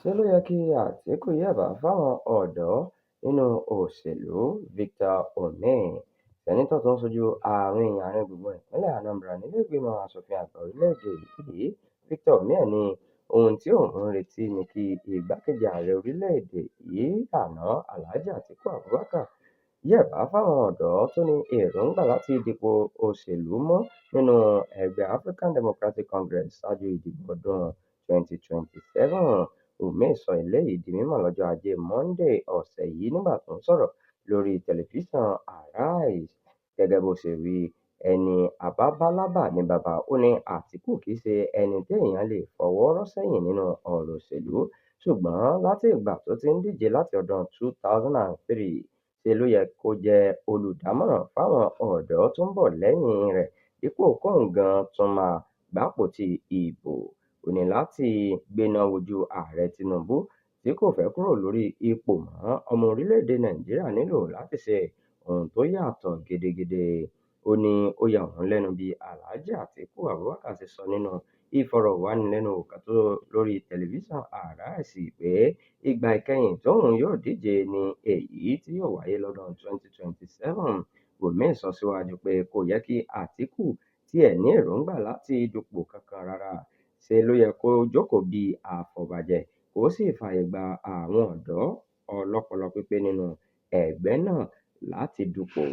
Ṣé ló yẹ kí Àtíkù yẹ̀bá fáwọn ọ̀dọ́ nínú òṣèlú? Victor Osimhen, sẹ́nitọ̀ tó ń ṣojú àárín gbùngbùn ìpínlẹ̀ Anambra nílé ìgbìmọ̀ aṣòfin àgbà orílẹ̀-èdè yìí, Victor Osimhen ní ohun tí òun ń retí ni kí igbákejì ààrẹ orílẹ̀-èdè yìí àná Alhaji Atiku Abubakar yẹ̀bá fáwọn ọ̀dọ́ tó ní èròńgbà láti dipò òṣèlú mú nínú ẹgbẹ́ African Democratic Congress ṣáájú ìdìbò ọdún 2027. Osimhen sọ eléyìí di mímọ̀ lọ́jọ́ Ajé Monday ọ̀sẹ̀ yìí nígbà tó ń sọ̀rọ̀ lórí tẹlifíṣàn Arise. Gẹ́gẹ́ bó ṣe wí, ẹni àbábálábà ní bàbá. Ó ní Àtíkù kìí ṣe ẹni téèyàn lè fọwọ́ rọ́ sẹ́yìn nínú ọ̀rọ̀ òṣèlú, ṣùgbọ́n láti ìgbà tó ti ń díje láti ọdún 2003 ṣe ló yẹ kó jẹ́ olùdámọ̀ràn fáwọn ọ̀dọ́ tó ń bọ̀ lẹ́yìn rẹ̀ dípò kóun gan tún máa gbàpótí ìbò. Ó ní láti gbéná wojú Ààrẹ Tinubu tí kò fẹ́ kúrò lórí ipò mọ́. Ọmọ orílẹ̀-èdè Nàìjíríà nílò láti ṣe ohun tó yàtọ̀ gedegede. Ó ní ó ya òun lẹ́nu bí Alhaji Atiku Abubakar ṣe sọ nínú ìfọ̀rọ̀wánilẹ́nuwò kan lórí tẹlifíṣàn Arise pé ìgbà ìkẹyìn tóun yóò díje ni èyí tí yóò wáyé lọ́dún 2027. Osimhen sọ síwájú pé kò yẹ kí Àtíkù tiẹ̀ ní èròńgbà láti dupò kankan rárá. Ṣe ló yẹ kó jókòó bí àfọ̀bàjẹ́ kó sì fààyè gba àwọn ọ̀dọ́ ọlọ́pọlọ pípé nínú ẹgbẹ́ náà láti dupò.